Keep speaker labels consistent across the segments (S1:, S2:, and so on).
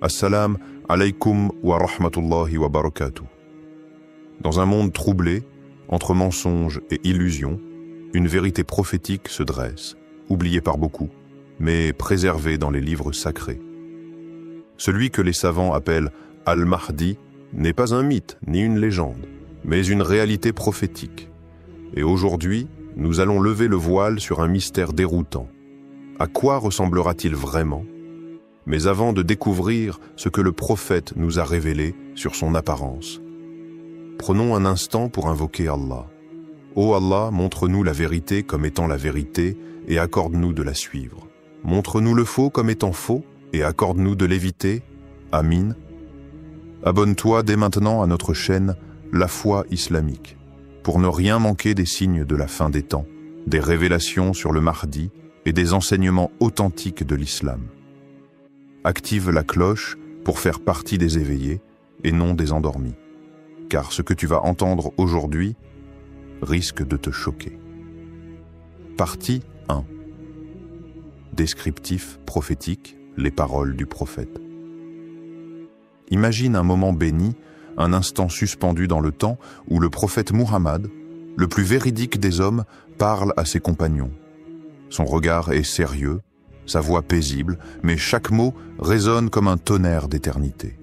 S1: Assalam alaykum wa rahmatullahi wa barakatuh. Dans un monde troublé, entre mensonges et illusions, une vérité prophétique se dresse, oubliée par beaucoup, mais préservée dans les livres sacrés. Celui que les savants appellent Al-Mahdi n'est pas un mythe ni une légende, mais une réalité prophétique. Et aujourd'hui, nous allons lever le voile sur un mystère déroutant. À quoi ressemblera-t-il vraiment ? Mais avant de découvrir ce que le prophète nous a révélé sur son apparence, prenons un instant pour invoquer Allah. Ô Allah, montre-nous la vérité comme étant la vérité et accorde-nous de la suivre. Montre-nous le faux comme étant faux et accorde-nous de l'éviter. Amin. Abonne-toi dès maintenant à notre chaîne La Foi Islamique pour ne rien manquer des signes de la fin des temps, des révélations sur le Mahdi et des enseignements authentiques de l'islam. Active la cloche pour faire partie des éveillés et non des endormis, car ce que tu vas entendre aujourd'hui risque de te choquer. Partie 1. Descriptif prophétique, les paroles du prophète. Imagine un moment béni, un instant suspendu dans le temps où le prophète Muhammad, le plus véridique des hommes, parle à ses compagnons. Son regard est sérieux, sa voix paisible, mais chaque mot résonne comme un tonnerre d'éternité.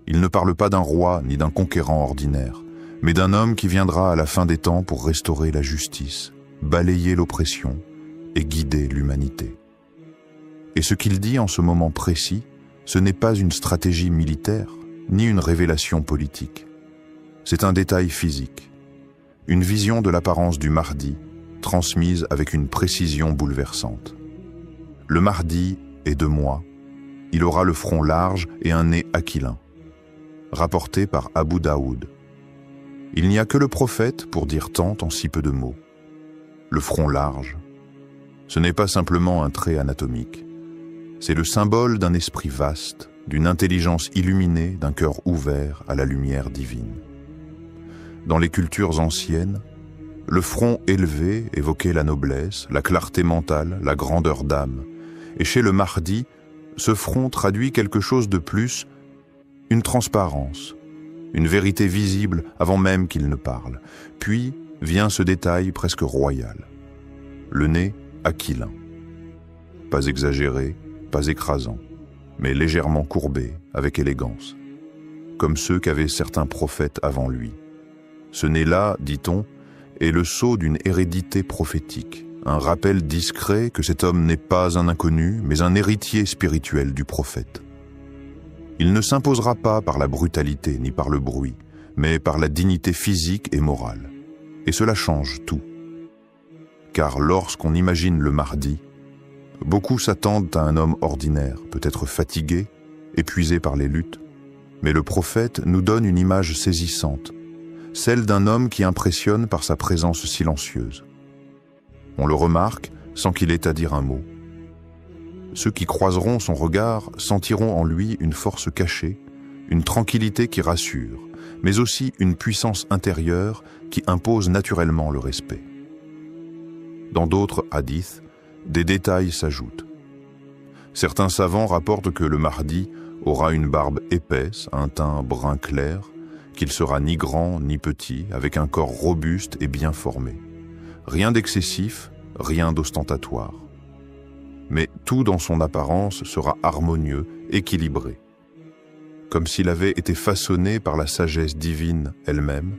S1: Il ne parle pas d'un roi ni d'un conquérant ordinaire, mais d'un homme qui viendra à la fin des temps pour restaurer la justice, balayer l'oppression et guider l'humanité. Et ce qu'il dit en ce moment précis, ce n'est pas une stratégie militaire, ni une révélation politique. C'est un détail physique, une vision de l'apparence du Mahdi, transmise avec une précision bouleversante. Le Mahdi est de moi, il aura le front large et un nez aquilin. Rapporté par Abu Daoud. Il n'y a que le prophète pour dire tant en si peu de mots. Le front large, ce n'est pas simplement un trait anatomique. C'est le symbole d'un esprit vaste, d'une intelligence illuminée, d'un cœur ouvert à la lumière divine. Dans les cultures anciennes, le front élevé évoquait la noblesse, la clarté mentale, la grandeur d'âme. Et chez le Mahdi, ce front traduit quelque chose de plus, une transparence, une vérité visible avant même qu'il ne parle. Puis vient ce détail presque royal. Le nez aquilin. Pas exagéré, pas écrasant, mais légèrement courbé, avec élégance. Comme ceux qu'avaient certains prophètes avant lui. Ce nez-là, dit-on, est le sceau d'une hérédité prophétique. Un rappel discret que cet homme n'est pas un inconnu, mais un héritier spirituel du prophète. Il ne s'imposera pas par la brutalité ni par le bruit, mais par la dignité physique et morale. Et cela change tout. Car lorsqu'on imagine le Mahdi, beaucoup s'attendent à un homme ordinaire, peut-être fatigué, épuisé par les luttes. Mais le prophète nous donne une image saisissante, celle d'un homme qui impressionne par sa présence silencieuse. On le remarque sans qu'il ait à dire un mot. Ceux qui croiseront son regard sentiront en lui une force cachée, une tranquillité qui rassure, mais aussi une puissance intérieure qui impose naturellement le respect. Dans d'autres hadiths, des détails s'ajoutent. Certains savants rapportent que le Mahdi aura une barbe épaisse, un teint brun clair, qu'il sera ni grand ni petit, avec un corps robuste et bien formé. Rien d'excessif, rien d'ostentatoire. Mais tout dans son apparence sera harmonieux, équilibré. Comme s'il avait été façonné par la sagesse divine elle-même.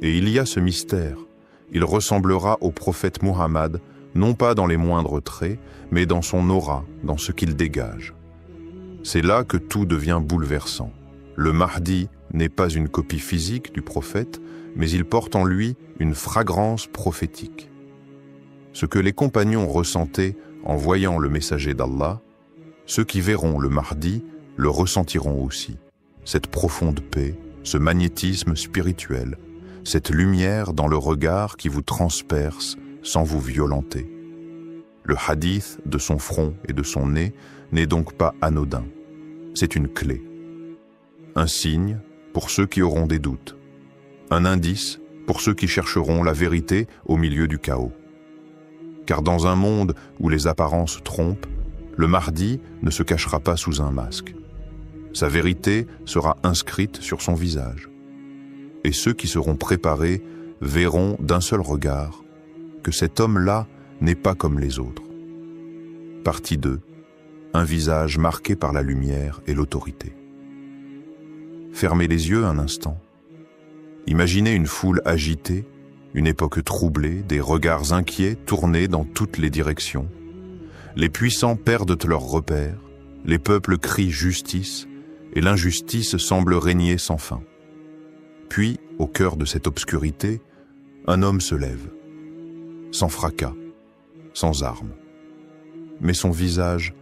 S1: Et il y a ce mystère. Il ressemblera au prophète Muhammad, non pas dans les moindres traits, mais dans son aura, dans ce qu'il dégage. C'est là que tout devient bouleversant. Le Mahdi n'est pas une copie physique du prophète, mais il porte en lui une fragrance prophétique. Ce que les compagnons ressentaient en voyant le messager d'Allah, ceux qui verront le Mahdi le ressentiront aussi. Cette profonde paix, ce magnétisme spirituel, cette lumière dans le regard qui vous transperce sans vous violenter. Le hadith de son front et de son nez n'est donc pas anodin. C'est une clé. Un signe pour ceux qui auront des doutes. Un indice pour ceux qui chercheront la vérité au milieu du chaos. Car dans un monde où les apparences trompent, le Mahdi ne se cachera pas sous un masque. Sa vérité sera inscrite sur son visage. Et ceux qui seront préparés verront d'un seul regard que cet homme-là n'est pas comme les autres. Partie 2. Un visage marqué par la lumière et l'autorité. Fermez les yeux un instant. Imaginez une foule agitée, une époque troublée, des regards inquiets tournés dans toutes les directions. Les puissants perdent leurs repères, les peuples crient justice, et l'injustice semble régner sans fin. Puis, au cœur de cette obscurité, un homme se lève, sans fracas, sans armes. Mais son visage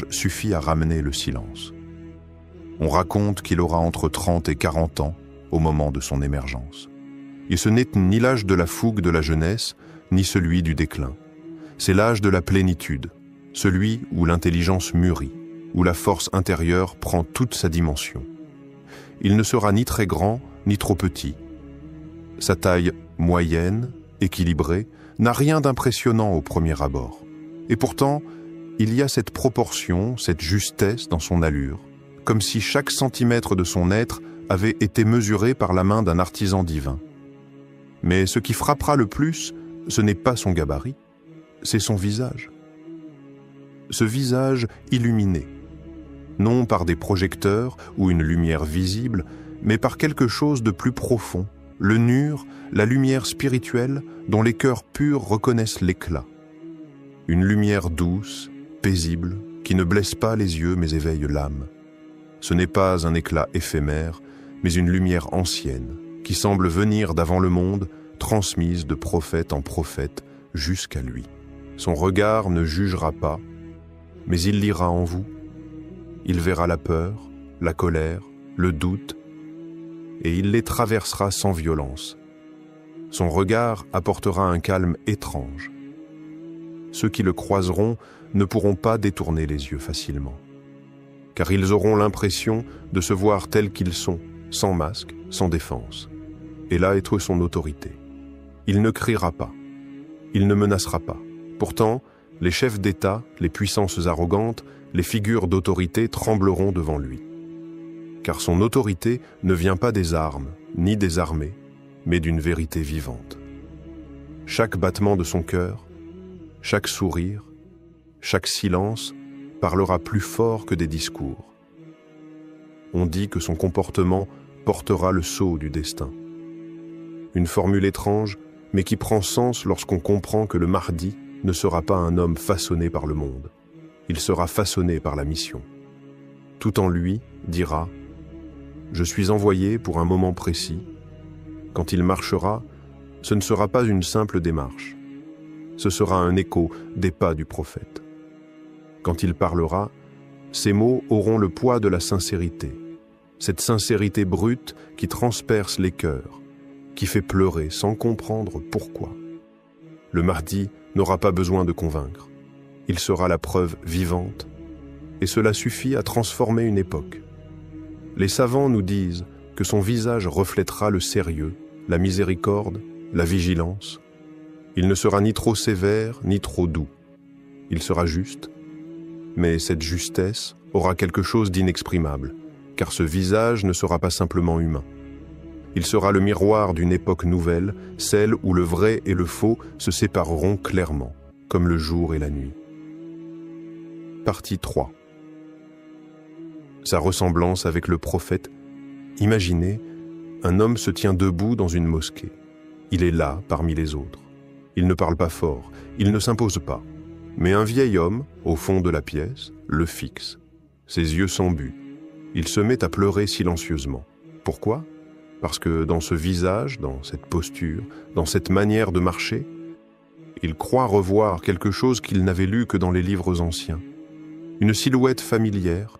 S1: suffit à ramener le silence. On raconte qu'il aura entre 30 et 40 ans au moment de son émergence. Et ce n'est ni l'âge de la fougue de la jeunesse, ni celui du déclin. C'est l'âge de la plénitude, celui où l'intelligence mûrit, où la force intérieure prend toute sa dimension. Il ne sera ni très grand, ni trop petit. Sa taille moyenne, équilibrée, n'a rien d'impressionnant au premier abord. Et pourtant, il y a cette proportion, cette justesse dans son allure, comme si chaque centimètre de son être avait été mesuré par la main d'un artisan divin. Mais ce qui frappera le plus, ce n'est pas son gabarit, c'est son visage. Ce visage illuminé, non par des projecteurs ou une lumière visible, mais par quelque chose de plus profond, le nur, la lumière spirituelle dont les cœurs purs reconnaissent l'éclat. Une lumière douce, paisible, qui ne blesse pas les yeux mais éveille l'âme. Ce n'est pas un éclat éphémère, mais une lumière ancienne, qui semble venir d'avant le monde, transmise de prophète en prophète jusqu'à lui. Son regard ne jugera pas, mais il lira en vous. Il verra la peur, la colère, le doute, et il les traversera sans violence. Son regard apportera un calme étrange. Ceux qui le croiseront ne pourront pas détourner les yeux facilement, car ils auront l'impression de se voir tels qu'ils sont, sans masque, sans défense, et là être son autorité. Il ne criera pas, il ne menacera pas. Pourtant, les chefs d'État, les puissances arrogantes, les figures d'autorité trembleront devant lui. Car son autorité ne vient pas des armes, ni des armées, mais d'une vérité vivante. Chaque battement de son cœur, chaque sourire, chaque silence parlera plus fort que des discours. On dit que son comportement portera le sceau du destin. Une formule étrange, mais qui prend sens lorsqu'on comprend que le Mahdi ne sera pas un homme façonné par le monde. Il sera façonné par la mission. Tout en lui dira « Je suis envoyé pour un moment précis. Quand il marchera, ce ne sera pas une simple démarche. Ce sera un écho des pas du prophète. Quand il parlera, ses mots auront le poids de la sincérité, cette sincérité brute qui transperce les cœurs, qui fait pleurer sans comprendre pourquoi. Le Mahdi n'aura pas besoin de convaincre. Il sera la preuve vivante, et cela suffit à transformer une époque. Les savants nous disent que son visage reflètera le sérieux, la miséricorde, la vigilance. Il ne sera ni trop sévère, ni trop doux. Il sera juste, mais cette justesse aura quelque chose d'inexprimable, car ce visage ne sera pas simplement humain. Il sera le miroir d'une époque nouvelle, celle où le vrai et le faux se sépareront clairement, comme le jour et la nuit. Partie 3. Sa ressemblance avec le prophète. Imaginez, un homme se tient debout dans une mosquée. Il est là, parmi les autres. Il ne parle pas fort, il ne s'impose pas. Mais un vieil homme, au fond de la pièce, le fixe. Ses yeux sont but. Il se met à pleurer silencieusement. Pourquoi ? Parce que dans ce visage, dans cette posture, dans cette manière de marcher, il croit revoir quelque chose qu'il n'avait lu que dans les livres anciens. Une silhouette familière,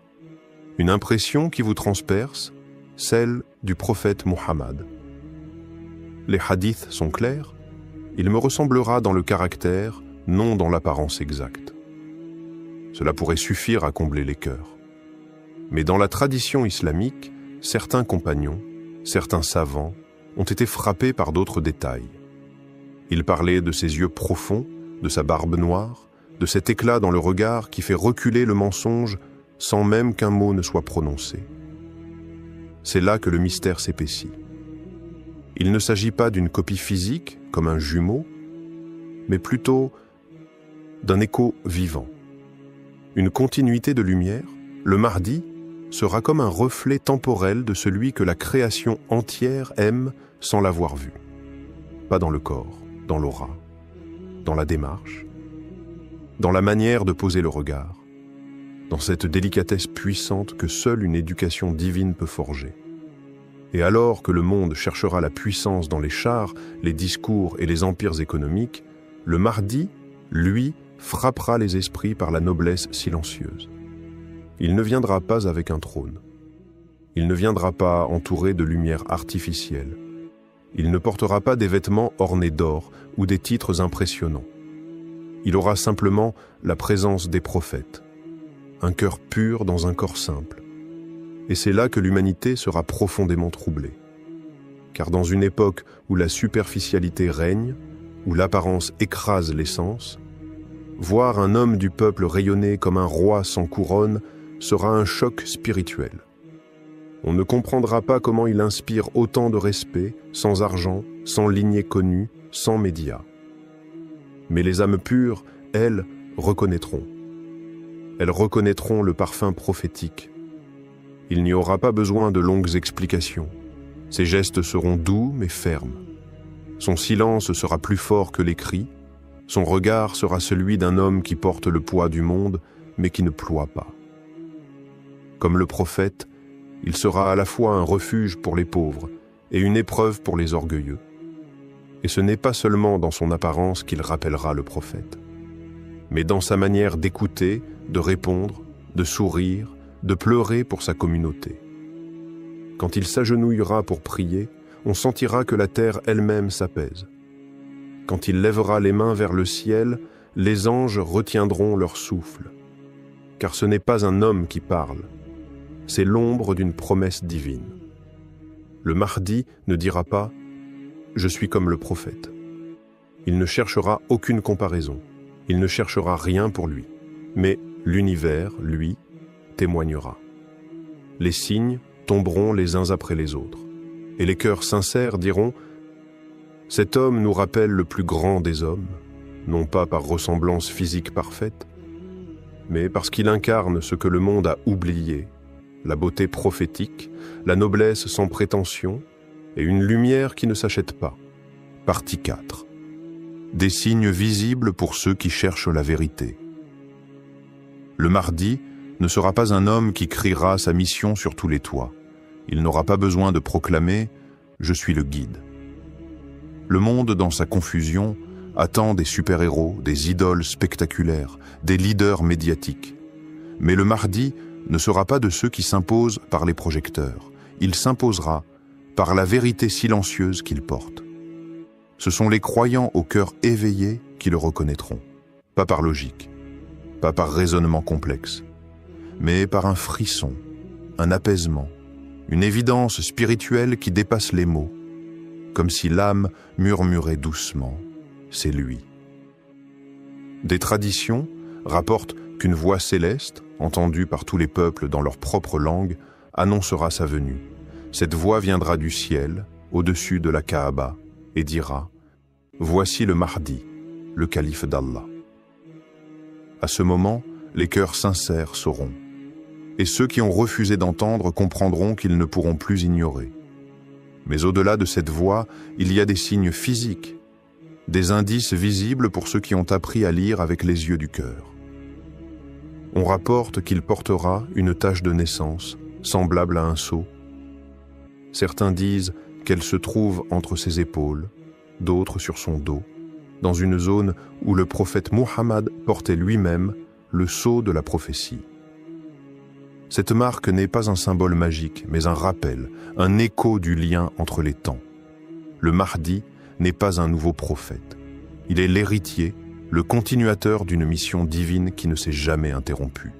S1: une impression qui vous transperce, celle du prophète Muhammad. Les hadiths sont clairs, il me ressemblera dans le caractère, non dans l'apparence exacte. Cela pourrait suffire à combler les cœurs. Mais dans la tradition islamique, certains compagnons, certains savants ont été frappés par d'autres détails. Ils parlaient de ses yeux profonds, de sa barbe noire, de cet éclat dans le regard qui fait reculer le mensonge sans même qu'un mot ne soit prononcé. C'est là que le mystère s'épaissit. Il ne s'agit pas d'une copie physique, comme un jumeau, mais plutôt d'un écho vivant. Une continuité de lumière, le Mahdi sera comme un reflet temporel de celui que la création entière aime sans l'avoir vu. Pas dans le corps, dans l'aura, dans la démarche, dans la manière de poser le regard, dans cette délicatesse puissante que seule une éducation divine peut forger. Et alors que le monde cherchera la puissance dans les chars, les discours et les empires économiques, le Mahdi, lui, frappera les esprits par la noblesse silencieuse. Il ne viendra pas avec un trône. Il ne viendra pas entouré de lumière artificielle. Il ne portera pas des vêtements ornés d'or ou des titres impressionnants. Il aura simplement la présence des prophètes, un cœur pur dans un corps simple. Et c'est là que l'humanité sera profondément troublée. Car dans une époque où la superficialité règne, où l'apparence écrase l'essence, voir un homme du peuple rayonner comme un roi sans couronne sera un choc spirituel. On ne comprendra pas comment il inspire autant de respect, sans argent, sans lignée connue, sans médias. Mais les âmes pures, elles, reconnaîtront. Elles reconnaîtront le parfum prophétique. Il n'y aura pas besoin de longues explications. Ses gestes seront doux mais fermes. Son silence sera plus fort que les cris. Son regard sera celui d'un homme qui porte le poids du monde mais qui ne ploie pas. Comme le prophète, il sera à la fois un refuge pour les pauvres et une épreuve pour les orgueilleux. Et ce n'est pas seulement dans son apparence qu'il rappellera le prophète, mais dans sa manière d'écouter, de répondre, de sourire, de pleurer pour sa communauté. Quand il s'agenouillera pour prier, on sentira que la terre elle-même s'apaise. Quand il lèvera les mains vers le ciel, les anges retiendront leur souffle. Car ce n'est pas un homme qui parle, c'est l'ombre d'une promesse divine. Le Mahdi ne dira pas « Je suis comme le prophète ». Il ne cherchera aucune comparaison, il ne cherchera rien pour lui, mais l'univers, lui, témoignera. Les signes tomberont les uns après les autres, et les cœurs sincères diront « Cet homme nous rappelle le plus grand des hommes, non pas par ressemblance physique parfaite, mais parce qu'il incarne ce que le monde a oublié, la beauté prophétique, la noblesse sans prétention et une lumière qui ne s'achète pas. » Partie 4. Des signes visibles pour ceux qui cherchent la vérité. Le Mahdi ne sera pas un homme qui criera sa mission sur tous les toits. Il n'aura pas besoin de proclamer « Je suis le guide ». Le monde, dans sa confusion, attend des super-héros, des idoles spectaculaires, des leaders médiatiques. Mais le Mahdi ne sera pas de ceux qui s'imposent par les projecteurs. Il s'imposera par la vérité silencieuse qu'il porte. Ce sont les croyants au cœur éveillé qui le reconnaîtront, pas par logique, pas par raisonnement complexe, mais par un frisson, un apaisement, une évidence spirituelle qui dépasse les mots, comme si l'âme murmurait doucement « c'est lui ». Des traditions rapportent qu'une voix céleste, entendue par tous les peuples dans leur propre langue, annoncera sa venue. Cette voix viendra du ciel, au-dessus de la Kaaba, et dira « Voici le Mahdi, le calife d'Allah ». À ce moment, les cœurs sincères sauront, et ceux qui ont refusé d'entendre comprendront qu'ils ne pourront plus ignorer. Mais au-delà de cette voix, il y a des signes physiques, des indices visibles pour ceux qui ont appris à lire avec les yeux du cœur. On rapporte qu'il portera une tache de naissance, semblable à un sceau. Certains disent qu'elle se trouve entre ses épaules, d'autres sur son dos, dans une zone où le prophète Muhammad portait lui-même le sceau de la prophétie. Cette marque n'est pas un symbole magique, mais un rappel, un écho du lien entre les temps. Le Mahdi n'est pas un nouveau prophète. Il est l'héritier, le continuateur d'une mission divine qui ne s'est jamais interrompue.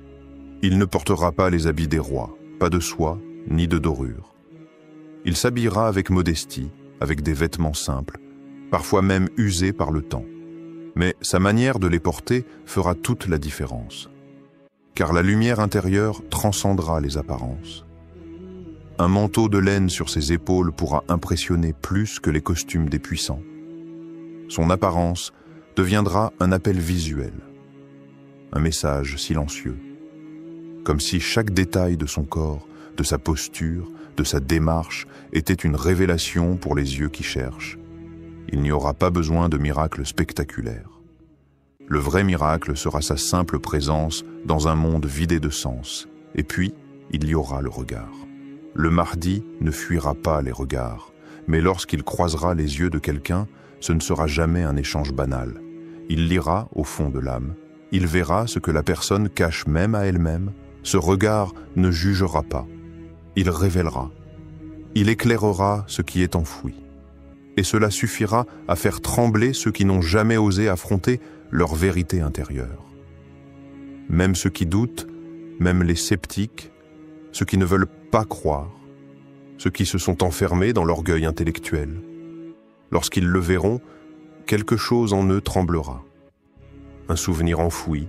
S1: Il ne portera pas les habits des rois, pas de soie, ni de dorure. Il s'habillera avec modestie, avec des vêtements simples, parfois même usés par le temps. Mais sa manière de les porter fera toute la différence. car la lumière intérieure transcendra les apparences. Un manteau de laine sur ses épaules pourra impressionner plus que les costumes des puissants. Son apparence deviendra un appel visuel, un message silencieux, comme si chaque détail de son corps, de sa posture, de sa démarche était une révélation pour les yeux qui cherchent. Il n'y aura pas besoin de miracles spectaculaires. Le vrai miracle sera sa simple présence dans un monde vidé de sens, et puis il y aura le regard. Le Mahdi ne fuira pas les regards, mais lorsqu'il croisera les yeux de quelqu'un, ce ne sera jamais un échange banal. Il lira au fond de l'âme, il verra ce que la personne cache même à elle-même. Ce regard ne jugera pas, il révélera, il éclairera ce qui est enfoui. Et cela suffira à faire trembler ceux qui n'ont jamais osé affronter leur vérité intérieure. Même ceux qui doutent, même les sceptiques, ceux qui ne veulent pas croire, ceux qui se sont enfermés dans l'orgueil intellectuel. Lorsqu'ils le verront, quelque chose en eux tremblera. Un souvenir enfoui,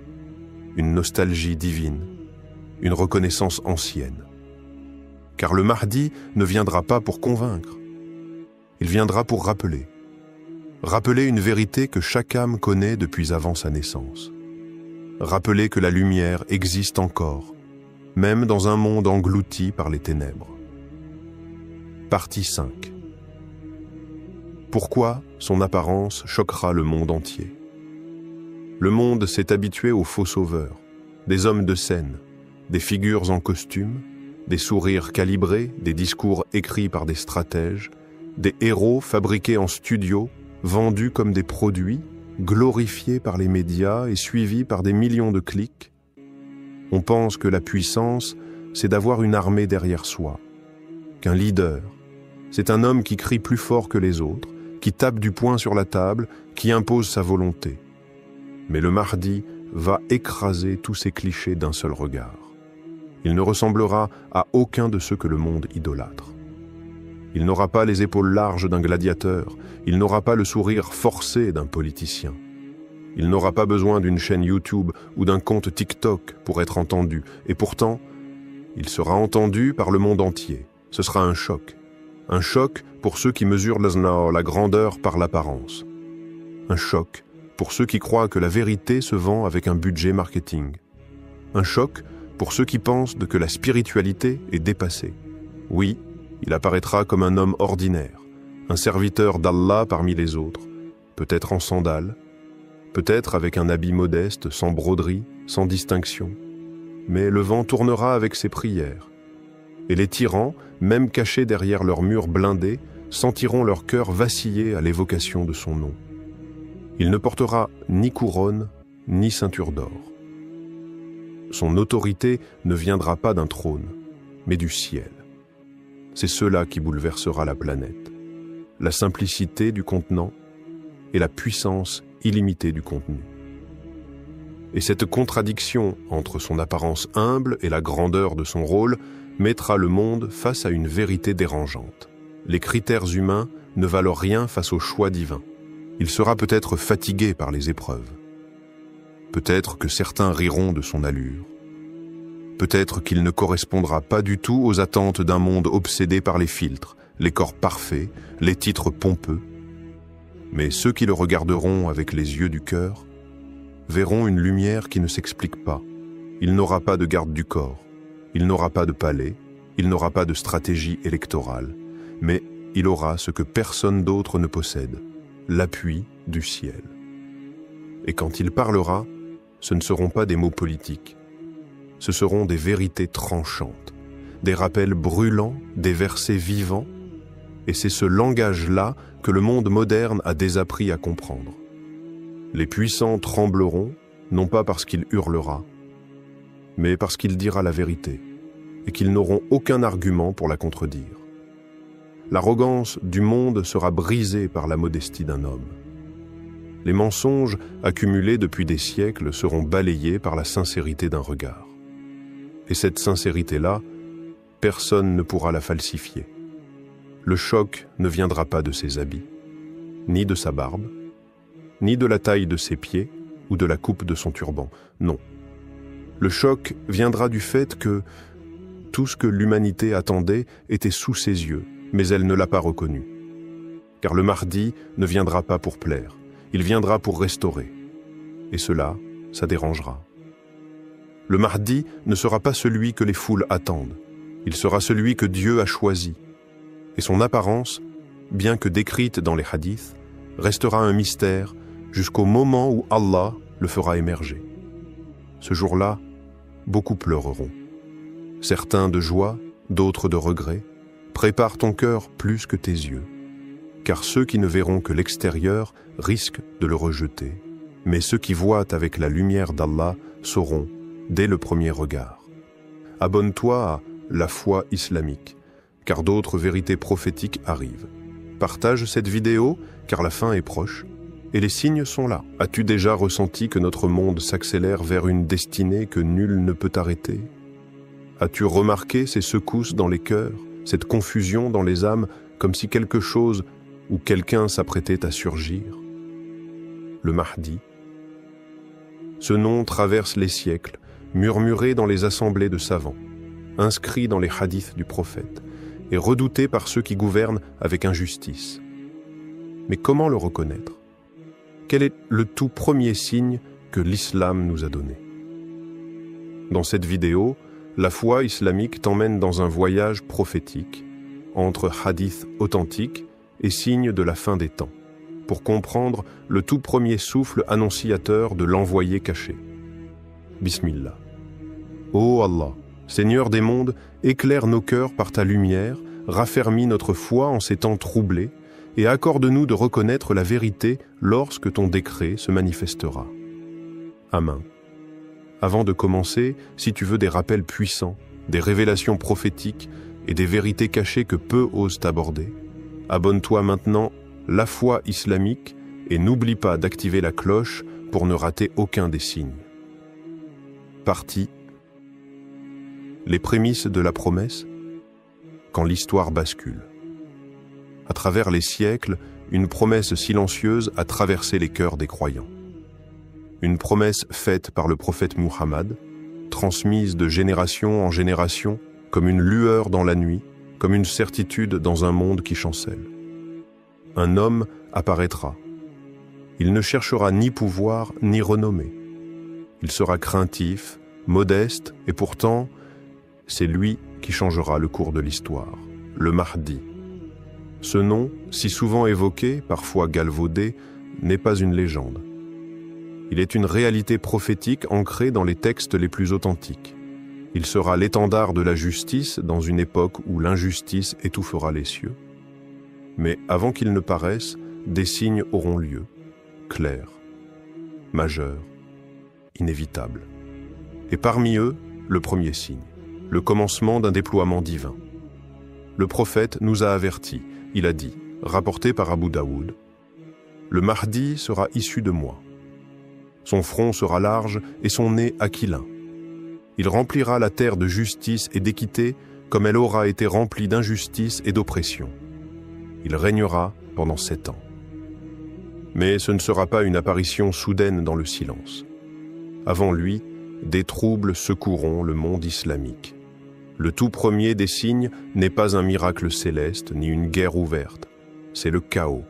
S1: une nostalgie divine, une reconnaissance ancienne. Car le Mahdi ne viendra pas pour convaincre. Il viendra pour rappeler. Rappeler une vérité que chaque âme connaît depuis avant sa naissance. Rappeler que la lumière existe encore, même dans un monde englouti par les ténèbres. Partie 5. Pourquoi son apparence choquera le monde entier? Le monde s'est habitué aux faux sauveurs, des hommes de scène, des figures en costume, des sourires calibrés, des discours écrits par des stratèges, des héros fabriqués en studio, vendus comme des produits, glorifiés par les médias et suivis par des millions de clics. On pense que la puissance, c'est d'avoir une armée derrière soi, qu'un leader, c'est un homme qui crie plus fort que les autres, qui tape du poing sur la table, qui impose sa volonté. Mais le Mahdi va écraser tous ces clichés d'un seul regard. Il ne ressemblera à aucun de ceux que le monde idolâtre. Il n'aura pas les épaules larges d'un gladiateur, il n'aura pas le sourire forcé d'un politicien. Il n'aura pas besoin d'une chaîne YouTube ou d'un compte TikTok pour être entendu, et pourtant, il sera entendu par le monde entier. Ce sera un choc. Un choc pour ceux qui mesurent la grandeur par l'apparence. Un choc pour ceux qui croient que la vérité se vend avec un budget marketing. Un choc pour ceux qui pensent que la spiritualité est dépassée. Oui, il apparaîtra comme un homme ordinaire, un serviteur d'Allah parmi les autres, peut-être en sandales, peut-être avec un habit modeste, sans broderie, sans distinction. Mais le vent tournera avec ses prières. Et les tyrans, même cachés derrière leurs murs blindés, sentiront leur cœur vaciller à l'évocation de son nom. Il ne portera ni couronne, ni ceinture d'or. Son autorité ne viendra pas d'un trône, mais du ciel. C'est cela qui bouleversera la planète. La simplicité du contenant et la puissance illimitée du contenu. Et cette contradiction entre son apparence humble et la grandeur de son rôle mettra le monde face à une vérité dérangeante. Les critères humains ne valent rien face au choix divin. Il sera peut-être fatigué par les épreuves. Peut-être que certains riront de son allure. Peut-être qu'il ne correspondra pas du tout aux attentes d'un monde obsédé par les filtres, les corps parfaits, les titres pompeux. Mais ceux qui le regarderont avec les yeux du cœur verront une lumière qui ne s'explique pas. Il n'aura pas de garde du corps, il n'aura pas de palais, il n'aura pas de stratégie électorale, mais il aura ce que personne d'autre ne possède, l'appui du ciel. Et quand il parlera, ce ne seront pas des mots politiques, ce seront des vérités tranchantes, des rappels brûlants, des versets vivants, et c'est ce langage-là que le monde moderne a désappris à comprendre. Les puissants trembleront, non pas parce qu'il hurlera, mais parce qu'il dira la vérité, et qu'ils n'auront aucun argument pour la contredire. L'arrogance du monde sera brisée par la modestie d'un homme. Les mensonges accumulés depuis des siècles seront balayés par la sincérité d'un regard. Et cette sincérité-là, personne ne pourra la falsifier. Le choc ne viendra pas de ses habits, ni de sa barbe, ni de la taille de ses pieds ou de la coupe de son turban. Non.
S2: Le choc viendra du fait que tout ce que l'humanité attendait était sous ses yeux, mais elle ne l'a pas reconnu. Car le Mahdi ne viendra pas pour plaire, il viendra pour restaurer. Et cela, ça dérangera. Le Mahdi ne sera pas celui que les foules attendent, il sera celui que Dieu a choisi. Et son apparence, bien que décrite dans les hadiths, restera un mystère jusqu'au moment où Allah le fera émerger. Ce jour-là, beaucoup pleureront. Certains de joie, d'autres de regret. Prépare ton cœur plus que tes yeux. Car ceux qui ne verront que l'extérieur risquent de le rejeter. Mais ceux qui voient avec la lumière d'Allah sauront dès le premier regard. Abonne-toi à la foi islamique, car d'autres vérités prophétiques arrivent. Partage cette vidéo, car la fin est proche, et les signes sont là. As-tu déjà ressenti que notre monde s'accélère vers une destinée que nul ne peut arrêter? As-tu remarqué ces secousses dans les cœurs, cette confusion dans les âmes, comme si quelque chose ou quelqu'un s'apprêtait à surgir? Le Mahdi. Ce nom traverse les siècles, murmuré dans les assemblées de savants, inscrit dans les hadiths du prophète, et redouté par ceux qui gouvernent avec injustice. Mais comment le reconnaître? Quel est le tout premier signe que l'islam nous a donné? Dans cette vidéo, la foi islamique t'emmène dans un voyage prophétique entre hadiths authentiques et signes de la fin des temps, pour comprendre le tout premier souffle annonciateur de l'envoyé caché. Bismillah. Ô Allah, Seigneur des mondes, éclaire nos cœurs par ta lumière, raffermis notre foi en ces temps troublés, et accorde-nous de reconnaître la vérité lorsque ton décret se manifestera. Amen. Avant de commencer, si tu veux des rappels puissants, des révélations prophétiques et des vérités cachées que peu osent aborder, abonne-toi maintenant La Foi Islamique et n'oublie pas d'activer la cloche pour ne rater aucun des signes. Partie. Les prémices de la promesse, quand l'histoire bascule. À travers les siècles, une promesse silencieuse a traversé les cœurs des croyants. Une promesse faite par le prophète Muhammad, transmise de génération en génération, comme une lueur dans la nuit, comme une certitude dans un monde qui chancelle. Un homme apparaîtra. Il ne cherchera ni pouvoir ni renommée. Il sera craintif, modeste, et pourtant, c'est lui qui changera le cours de l'histoire, le Mahdi. Ce nom, si souvent évoqué, parfois galvaudé, n'est pas une légende. Il est une réalité prophétique ancrée dans les textes les plus authentiques. Il sera l'étendard de la justice dans une époque où l'injustice étouffera les cieux. Mais avant qu'il ne paraisse, des signes auront lieu, clairs, majeurs, inévitables. Et parmi eux, le premier signe, le commencement d'un déploiement divin. Le prophète nous a avertis, il a dit, rapporté par Abu Daoud, « Le Mahdi sera issu de moi. Son front sera large et son nez aquilin. Il remplira la terre de justice et d'équité comme elle aura été remplie d'injustice et d'oppression. Il régnera pendant 7 ans. Mais ce ne sera pas une apparition soudaine dans le silence. Avant lui, des troubles secoueront le monde islamique. Le tout premier des signes n'est pas un miracle céleste ni une guerre ouverte. C'est le chaos.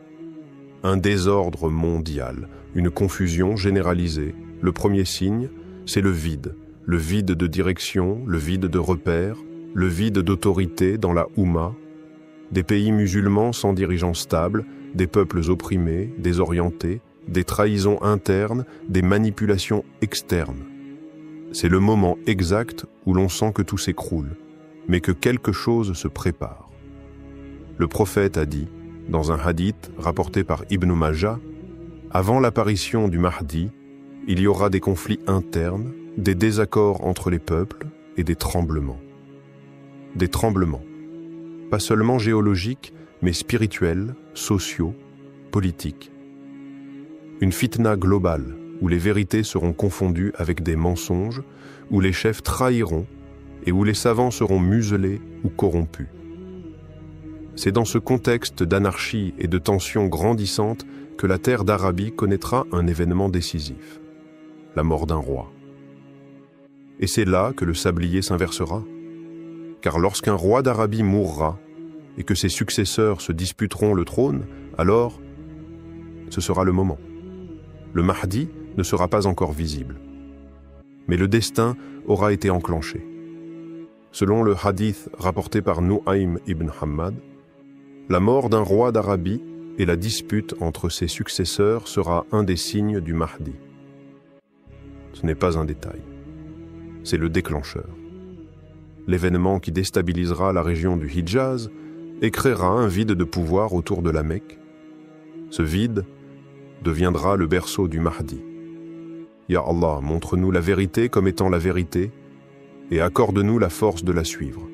S2: Un désordre mondial, une confusion généralisée. Le premier signe, c'est le vide de direction, le vide de repères, le vide d'autorité dans la Oumma, des pays musulmans sans dirigeants stables, des peuples opprimés, désorientés, des trahisons internes, des manipulations externes. C'est le moment exact où l'on sent que tout s'écroule, mais que quelque chose se prépare. Le prophète a dit, dans un hadith rapporté par Ibn Majah, « Avant l'apparition du Mahdi, il y aura des conflits internes, des désaccords entre les peuples et des tremblements. » Des tremblements, pas seulement géologiques, mais spirituels, sociaux, politiques. Une fitna globale, où les vérités seront confondues avec des mensonges, où les chefs trahiront et où les savants seront muselés ou corrompus. C'est dans ce contexte d'anarchie et de tensions grandissantes que la terre d'Arabie connaîtra un événement décisif, la mort d'un roi. et c'est là que le sablier s'inversera. Car lorsqu'un roi d'Arabie mourra, et que ses successeurs se disputeront le trône, alors ce sera le moment. Le Mahdi ne sera pas encore visible. Mais le destin aura été enclenché. Selon le hadith rapporté par Nu'aym ibn Hammad, la mort d'un roi d'Arabie et la dispute entre ses successeurs sera un des signes du Mahdi. Ce n'est pas un détail. C'est le déclencheur. L'événement qui déstabilisera la région du Hijaz et créera un vide de pouvoir autour de la Mecque. Ce vide deviendra le berceau du Mahdi. Ya Allah, montre-nous la vérité comme étant la vérité et accorde-nous la force de la suivre.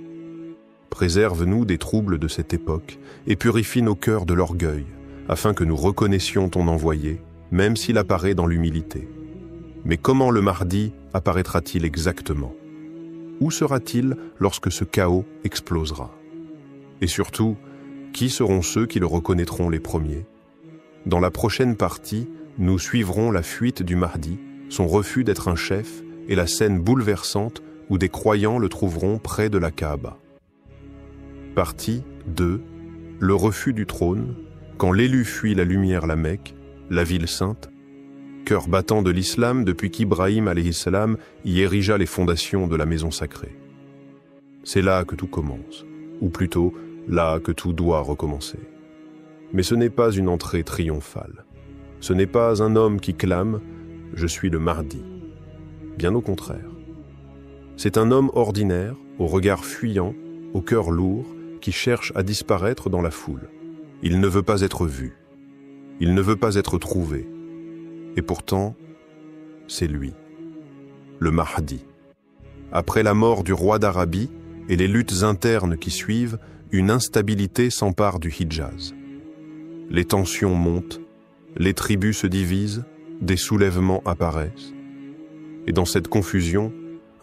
S2: Préserve-nous des troubles de cette époque et purifie nos cœurs de l'orgueil, afin que nous reconnaissions ton envoyé, même s'il apparaît dans l'humilité. Mais comment le Mahdi apparaîtra-t-il exactement? Où sera-t-il lorsque ce chaos explosera? Et surtout, qui seront ceux qui le reconnaîtront les premiers? Dans la prochaine partie, nous suivrons la fuite du Mahdi, son refus d'être un chef et la scène bouleversante où des croyants le trouveront près de la Kaaba. Partie 2. Le refus du trône, quand l'élu fuit la lumière la Mecque, la ville sainte, cœur battant de l'islam depuis qu'Ibrahim alayhi salam y érigea les fondations de la maison sacrée. C'est là que tout commence, ou plutôt là que tout doit recommencer. Mais ce n'est pas une entrée triomphale. Ce n'est pas un homme qui clame « Je suis le Mahdi ». Bien au contraire. C'est un homme ordinaire, au regard fuyant, au cœur lourd, qui cherche à disparaître dans la foule. Il ne veut pas être vu. Il ne veut pas être trouvé. Et pourtant, c'est lui, le Mahdi. Après la mort du roi d'Arabie et les luttes internes qui suivent, une instabilité s'empare du Hijaz. Les tensions montent, les tribus se divisent, des soulèvements apparaissent. Et dans cette confusion,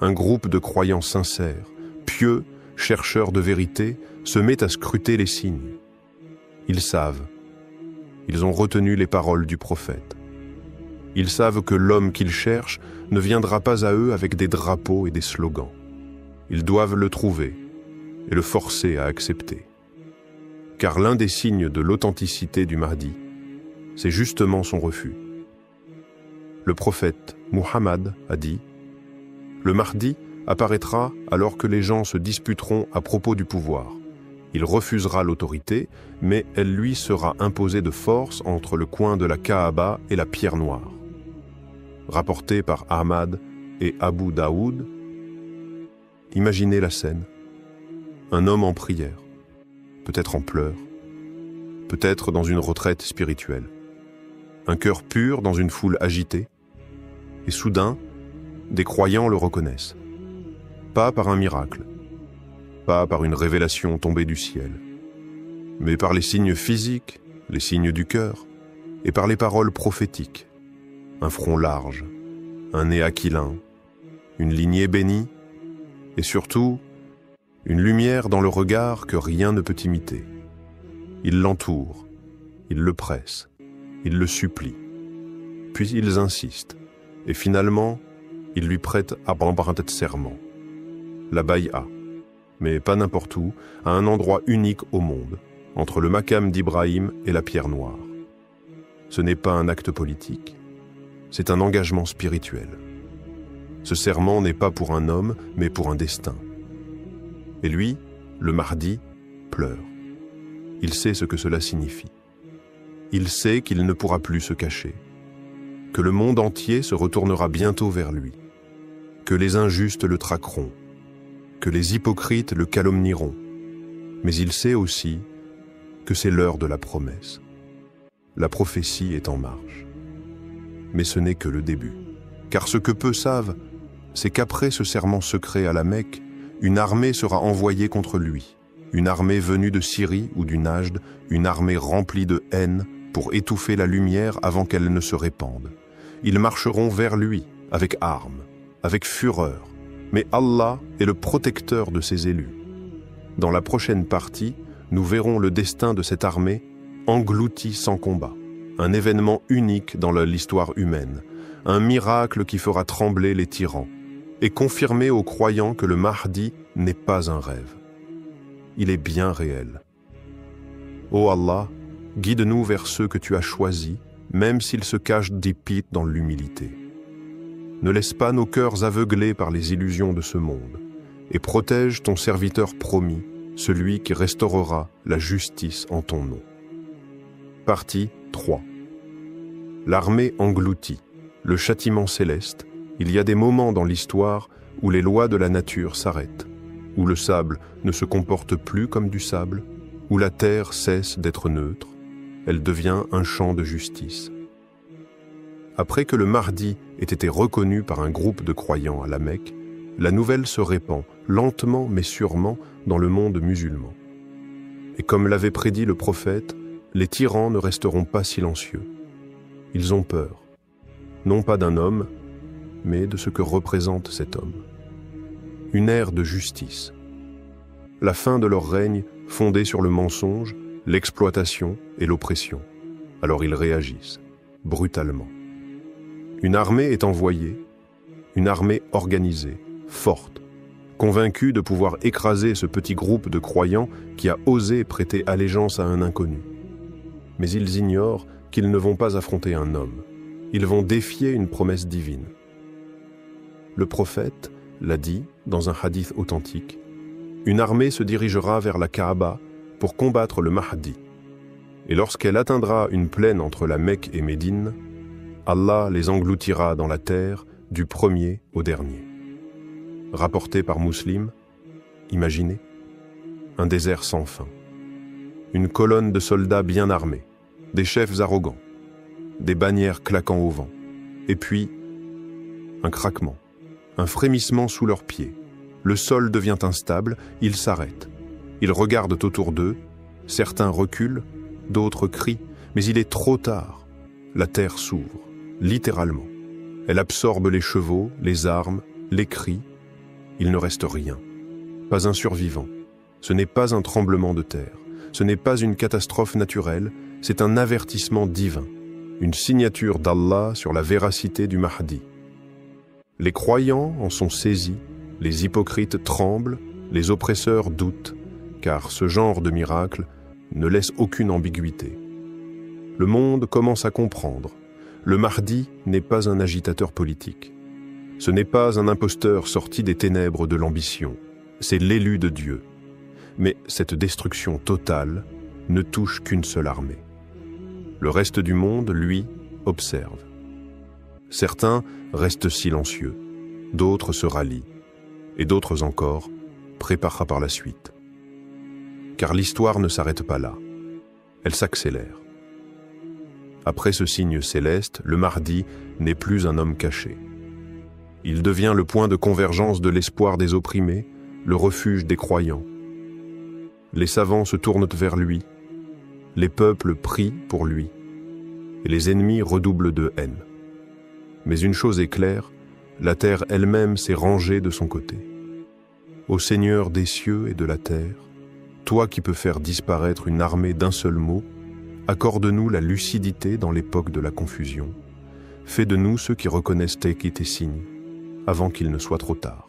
S2: un groupe de croyants sincères, pieux, chercheurs de vérité, se met à scruter les signes. Ils savent. Ils ont retenu les paroles du prophète. Ils savent que l'homme qu'ils cherchent ne viendra pas à eux avec des drapeaux et des slogans. Ils doivent le trouver et le forcer à accepter. Car l'un des signes de l'authenticité du Mahdi, c'est justement son refus. Le prophète Muhammad a dit « Le Mahdi apparaîtra alors que les gens se disputeront à propos du pouvoir. Il refusera l'autorité, mais elle lui sera imposée de force entre le coin de la Kaaba et la pierre noire. » Rapporté par Ahmad et Abu Daoud, imaginez la scène. Un homme en prière, peut-être en pleurs, peut-être dans une retraite spirituelle. Un cœur pur dans une foule agitée, et soudain, des croyants le reconnaissent. Pas par un miracle, pas par une révélation tombée du ciel, mais par les signes physiques, les signes du cœur, et par les paroles prophétiques. Un front large, un nez aquilin, une lignée bénie, et surtout, une lumière dans le regard que rien ne peut imiter. Ils l'entourent, ils le pressent, ils le supplient. Puis ils insistent, et finalement, ils lui prêtent un serment. La Baïa, mais pas n'importe où, à un endroit unique au monde, entre le Maqam d'Ibrahim et la pierre noire. Ce n'est pas un acte politique, c'est un engagement spirituel. Ce serment n'est pas pour un homme, mais pour un destin. Et lui, le Mahdi, pleure. Il sait ce que cela signifie. Il sait qu'il ne pourra plus se cacher, que le monde entier se retournera bientôt vers lui, que les injustes le traqueront, que les hypocrites le calomnieront. Mais il sait aussi que c'est l'heure de la promesse. La prophétie est en marche. Mais ce n'est que le début. Car ce que peu savent, c'est qu'après ce serment secret à la Mecque, une armée sera envoyée contre lui. Une armée venue de Syrie ou du Najd, une armée remplie de haine pour étouffer la lumière avant qu'elle ne se répande. Ils marcheront vers lui, avec armes, avec fureur. Mais Allah est le protecteur de ses élus. Dans la prochaine partie, nous verrons le destin de cette armée engloutie sans combat. Un événement unique dans l'histoire humaine, un miracle qui fera trembler les tyrans, et confirmer aux croyants que le Mahdi n'est pas un rêve. Il est bien réel. Ô Allah, guide-nous vers ceux que tu as choisis, même s'ils se cachent d'épite dans l'humilité. Ne laisse pas nos cœurs aveuglés par les illusions de ce monde, et protège ton serviteur promis, celui qui restaurera la justice en ton nom. Partie 3. L'armée engloutie, le châtiment céleste. Il y a des moments dans l'histoire où les lois de la nature s'arrêtent, où le sable ne se comporte plus comme du sable, où la terre cesse d'être neutre, elle devient un champ de justice. Après que le Mahdi ait été reconnu par un groupe de croyants à la Mecque, la nouvelle se répand, lentement mais sûrement, dans le monde musulman. Et comme l'avait prédit le prophète, les tyrans ne resteront pas silencieux. Ils ont peur, non pas d'un homme, mais de ce que représente cet homme. Une ère de justice. La fin de leur règne fondée sur le mensonge, l'exploitation et l'oppression. Alors ils réagissent, brutalement. Une armée est envoyée, une armée organisée, forte, convaincue de pouvoir écraser ce petit groupe de croyants qui a osé prêter allégeance à un inconnu. Mais ils ignorent qu'ils ne vont pas affronter un homme. Ils vont défier une promesse divine. Le prophète l'a dit dans un hadith authentique, une armée se dirigera vers la Kaaba pour combattre le Mahdi. Et lorsqu'elle atteindra une plaine entre la Mecque et Médine, Allah les engloutira dans la terre du premier au dernier. Rapporté par Muslim, imaginez, un désert sans fin, une colonne de soldats bien armés, des chefs arrogants, des bannières claquant au vent, et puis un craquement, un frémissement sous leurs pieds. Le sol devient instable, ils s'arrêtent. Ils regardent autour d'eux, certains reculent, d'autres crient, mais il est trop tard. La terre s'ouvre, littéralement. Elle absorbe les chevaux, les armes, les cris. Il ne reste rien. Pas un survivant. Ce n'est pas un tremblement de terre. Ce n'est pas une catastrophe naturelle, c'est un avertissement divin, une signature d'Allah sur la véracité du Mahdi. Les croyants en sont saisis, les hypocrites tremblent, les oppresseurs doutent, car ce genre de miracle ne laisse aucune ambiguïté. Le monde commence à comprendre. Le Mahdi n'est pas un agitateur politique. Ce n'est pas un imposteur sorti des ténèbres de l'ambition. C'est l'élu de Dieu. Mais cette destruction totale ne touche qu'une seule armée. Le reste du monde, lui, observe. Certains restent silencieux, d'autres se rallient, et d'autres encore préparera par la suite. Car l'histoire ne s'arrête pas là, elle s'accélère. Après ce signe céleste, le Mahdi n'est plus un homme caché. Il devient le point de convergence de l'espoir des opprimés, le refuge des croyants. Les savants se tournent vers lui, les peuples prient pour lui, et les ennemis redoublent de haine. Mais une chose est claire, la terre elle-même s'est rangée de son côté. Ô Seigneur des cieux et de la terre, toi qui peux faire disparaître une armée d'un seul mot, accorde-nous la lucidité dans l'époque de la confusion. Fais de nous ceux qui reconnaissent tes signes, avant qu'il ne soit trop tard.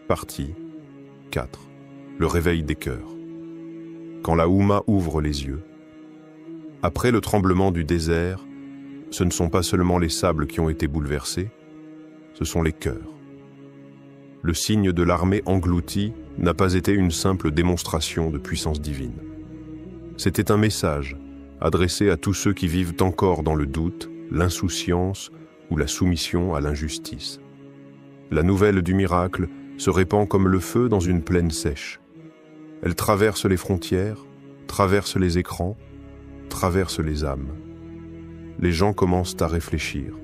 S2: Partie 4. Le réveil des cœurs. Quand la Oumma ouvre les yeux. Après le tremblement du désert, ce ne sont pas seulement les sables qui ont été bouleversés, ce sont les cœurs. Le signe de l'armée engloutie n'a pas été une simple démonstration de puissance divine. C'était un message adressé à tous ceux qui vivent encore dans le doute, l'insouciance ou la soumission à l'injustice. La nouvelle du miracle se répand comme le feu dans une plaine sèche. Elle traverse les frontières, traverse les écrans, traverse les âmes. Les gens commencent à réfléchir.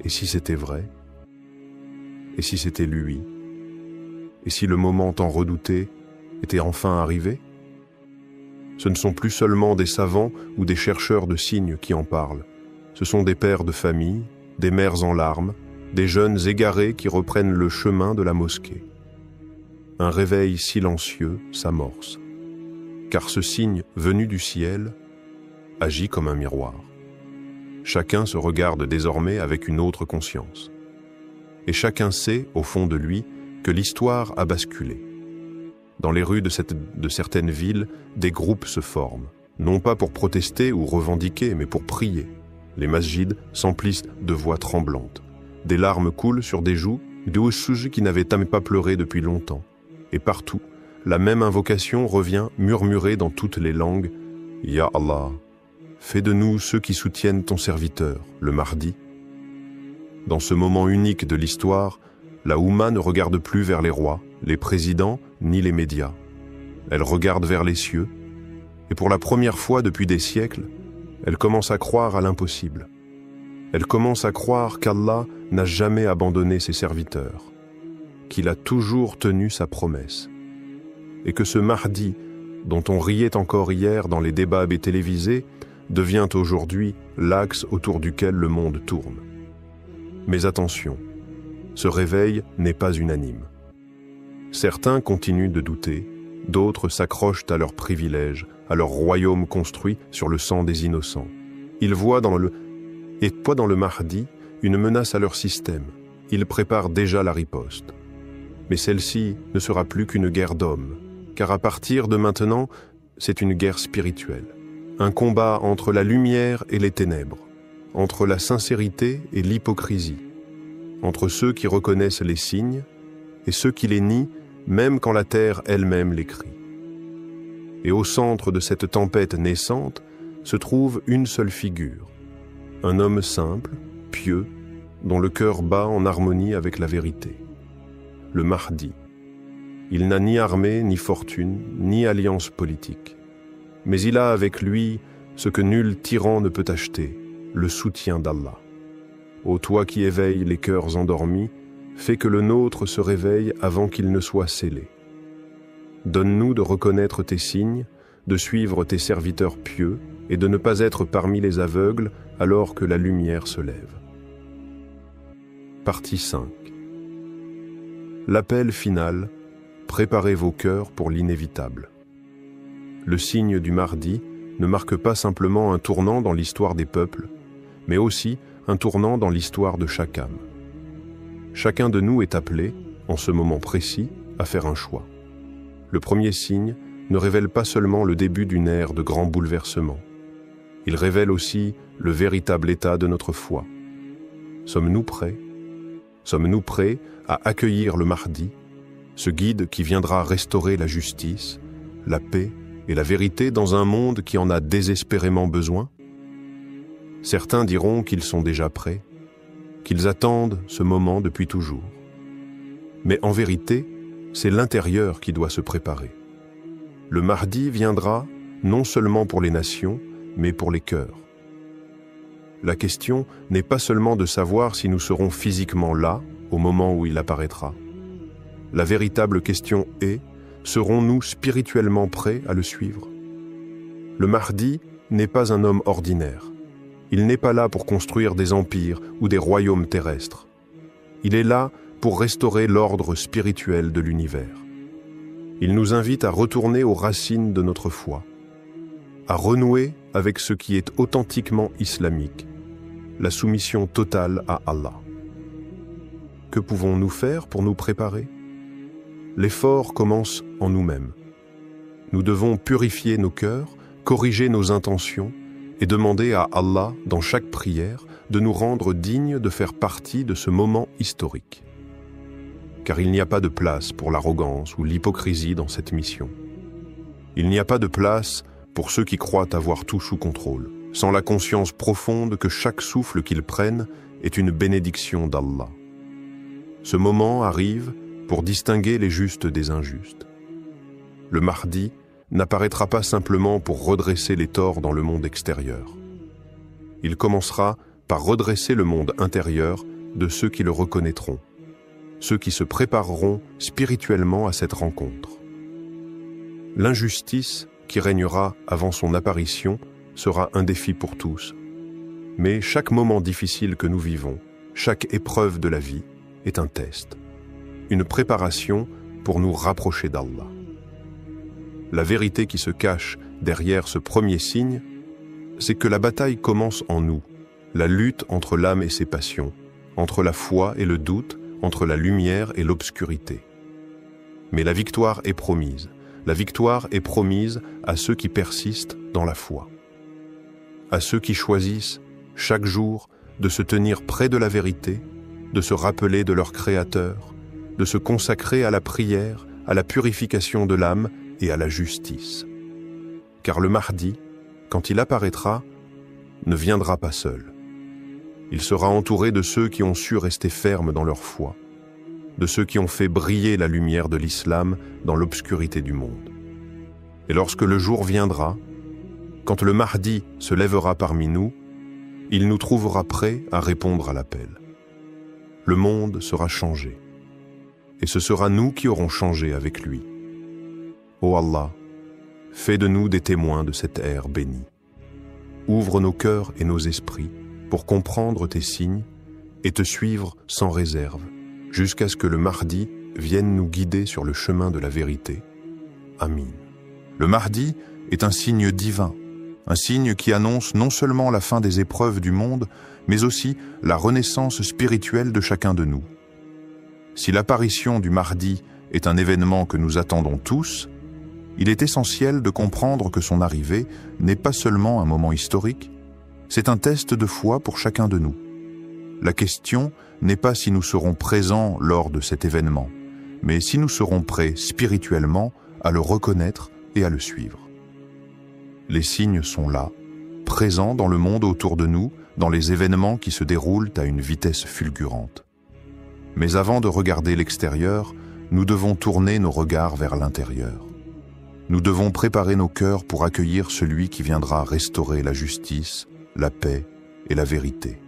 S2: Et si c'était vrai? Et si c'était lui? Et si le moment tant redouté était enfin arrivé? Ce ne sont plus seulement des savants ou des chercheurs de signes qui en parlent. Ce sont des pères de famille, des mères en larmes, des jeunes égarés qui reprennent le chemin de la mosquée. Un réveil silencieux s'amorce, car ce signe venu du ciel agit comme un miroir. Chacun se regarde désormais avec une autre conscience. et chacun sait, au fond de lui, que l'histoire a basculé. Dans les rues de certaines villes, des groupes se forment, non pas pour protester ou revendiquer, mais pour prier. Les masjids s'emplissent de voix tremblantes. Des larmes coulent sur des joues d'Oussouj qui n'avaient pas pleuré depuis longtemps. Et partout, la même invocation revient murmurée dans toutes les langues. « Ya Allah, fais de nous ceux qui soutiennent ton serviteur, le Mahdi. » Dans ce moment unique de l'histoire, la Oumma ne regarde plus vers les rois, les présidents, ni les médias. Elle regarde vers les cieux, et pour la première fois depuis des siècles, elle commence à croire à l'impossible. Elle commence à croire qu'Allah n'a jamais abandonné ses serviteurs, qu'il a toujours tenu sa promesse, et que ce Mahdi, dont on riait encore hier dans les débats télévisés, devient aujourd'hui l'axe autour duquel le monde tourne. Mais attention, ce réveil n'est pas unanime. Certains continuent de douter, d'autres s'accrochent à leurs privilèges, à leur royaume construit sur le sang des innocents. Ils voient dans le Mahdi une menace à leur système. Ils préparent déjà la riposte. Mais celle-ci ne sera plus qu'une guerre d'hommes, car à partir de maintenant, c'est une guerre spirituelle. Un combat entre la lumière et les ténèbres, entre la sincérité et l'hypocrisie, entre ceux qui reconnaissent les signes et ceux qui les nient, même quand la terre elle-même les crie. Et au centre de cette tempête naissante se trouve une seule figure, un homme simple, pieux, dont le cœur bat en harmonie avec la vérité. Le Mahdi. Il n'a ni armée, ni fortune, ni alliance politique. Mais il a avec lui ce que nul tyran ne peut acheter, le soutien d'Allah. Ô toi qui éveilles les cœurs endormis, fais que le nôtre se réveille avant qu'il ne soit scellé. Donne-nous de reconnaître tes signes, de suivre tes serviteurs pieux et de ne pas être parmi les aveugles alors que la lumière se lève. Partie 5. L'appel final, préparez vos cœurs pour l'inévitable. Le signe du Mahdi ne marque pas simplement un tournant dans l'histoire des peuples, mais aussi un tournant dans l'histoire de chaque âme. Chacun de nous est appelé, en ce moment précis, à faire un choix. Le premier signe ne révèle pas seulement le début d'une ère de grands bouleversements. Il révèle aussi le véritable état de notre foi. Sommes-nous prêts? Sommes-nous prêts à accueillir le Mahdi, ce guide qui viendra restaurer la justice, la paix et la vérité dans un monde qui en a désespérément besoin? Certains diront qu'ils sont déjà prêts, qu'ils attendent ce moment depuis toujours. Mais en vérité, c'est l'intérieur qui doit se préparer. Le Mahdi viendra non seulement pour les nations, mais pour les cœurs. La question n'est pas seulement de savoir si nous serons physiquement là au moment où il apparaîtra. La véritable question est, serons-nous spirituellement prêts à le suivre? Le Mahdi n'est pas un homme ordinaire. Il n'est pas là pour construire des empires ou des royaumes terrestres. Il est là pour restaurer l'ordre spirituel de l'univers. Il nous invite à retourner aux racines de notre foi, à renouer avec ce qui est authentiquement islamique, la soumission totale à Allah. Que pouvons-nous faire pour nous préparer? L'effort commence en nous-mêmes. Nous devons purifier nos cœurs, corriger nos intentions et demander à Allah, dans chaque prière, de nous rendre dignes de faire partie de ce moment historique. Car il n'y a pas de place pour l'arrogance ou l'hypocrisie dans cette mission. Il n'y a pas de place pour ceux qui croient avoir tout sous contrôle, sans la conscience profonde que chaque souffle qu'ils prennent est une bénédiction d'Allah. Ce moment arrive pour distinguer les justes des injustes. Le Mahdi n'apparaîtra pas simplement pour redresser les torts dans le monde extérieur. Il commencera par redresser le monde intérieur de ceux qui le reconnaîtront, ceux qui se prépareront spirituellement à cette rencontre. L'injustice qui régnera avant son apparition sera un défi pour tous. Mais chaque moment difficile que nous vivons, chaque épreuve de la vie, est un test, une préparation pour nous rapprocher d'Allah. La vérité qui se cache derrière ce premier signe, c'est que la bataille commence en nous, la lutte entre l'âme et ses passions, entre la foi et le doute, entre la lumière et l'obscurité. Mais la victoire est promise. La victoire est promise à ceux qui persistent dans la foi. À ceux qui choisissent, chaque jour, de se tenir près de la vérité, de se rappeler de leur Créateur, de se consacrer à la prière, à la purification de l'âme et à la justice. Car le Mahdi, quand il apparaîtra, ne viendra pas seul. Il sera entouré de ceux qui ont su rester fermes dans leur foi, de ceux qui ont fait briller la lumière de l'islam dans l'obscurité du monde. Et lorsque le jour viendra, quand le Mahdi se lèvera parmi nous, il nous trouvera prêts à répondre à l'appel. Le monde sera changé, et ce sera nous qui aurons changé avec lui. Ô Allah, fais de nous des témoins de cette ère bénie. Ouvre nos cœurs et nos esprits pour comprendre tes signes et te suivre sans réserve, jusqu'à ce que le Mahdi vienne nous guider sur le chemin de la vérité. Amin.
S1: Le Mahdi est un signe divin, un signe qui annonce non seulement la fin des épreuves du monde, mais aussi la renaissance spirituelle de chacun de nous. Si l'apparition du Mahdi est un événement que nous attendons tous, il est essentiel de comprendre que son arrivée n'est pas seulement un moment historique, c'est un test de foi pour chacun de nous. La question n'est pas si nous serons présents lors de cet événement, mais si nous serons prêts spirituellement à le reconnaître et à le suivre. Les signes sont là, présents dans le monde autour de nous, dans les événements qui se déroulent à une vitesse fulgurante. Mais avant de regarder l'extérieur, nous devons tourner nos regards vers l'intérieur. Nous devons préparer nos cœurs pour accueillir celui qui viendra restaurer la justice, la paix et la vérité.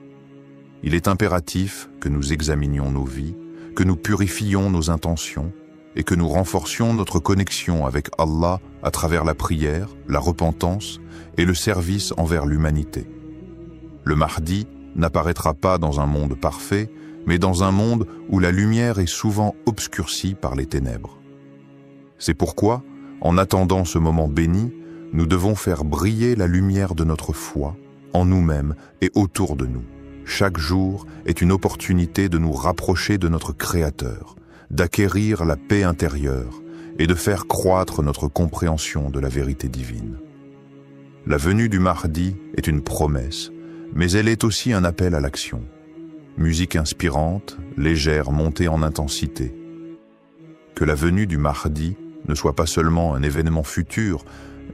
S1: Il est impératif que nous examinions nos vies, que nous purifions nos intentions et que nous renforcions notre connexion avec Allah à travers la prière, la repentance et le service envers l'humanité. Le Mahdi n'apparaîtra pas dans un monde parfait, mais dans un monde où la lumière est souvent obscurcie par les ténèbres. C'est pourquoi, en attendant ce moment béni, nous devons faire briller la lumière de notre foi en nous-mêmes et autour de nous. Chaque jour est une opportunité de nous rapprocher de notre Créateur, d'acquérir la paix intérieure et de faire croître notre compréhension de la vérité divine. La venue du Mahdi est une promesse, mais elle est aussi un appel à l'action. Musique inspirante, légère montée en intensité. Que la venue du Mahdi ne soit pas seulement un événement futur,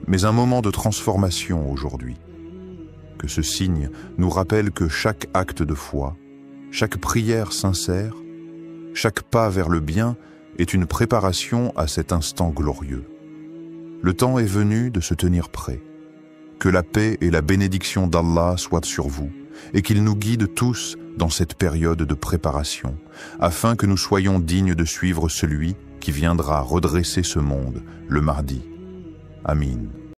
S1: mais un moment de transformation aujourd'hui. Que ce signe nous rappelle que chaque acte de foi, chaque prière sincère, chaque pas vers le bien est une préparation à cet instant glorieux. Le temps est venu de se tenir prêt. Que la paix et la bénédiction d'Allah soient sur vous et qu'il nous guide tous dans cette période de préparation, afin que nous soyons dignes de suivre celui qui viendra redresser ce monde, le Mahdi. Amin.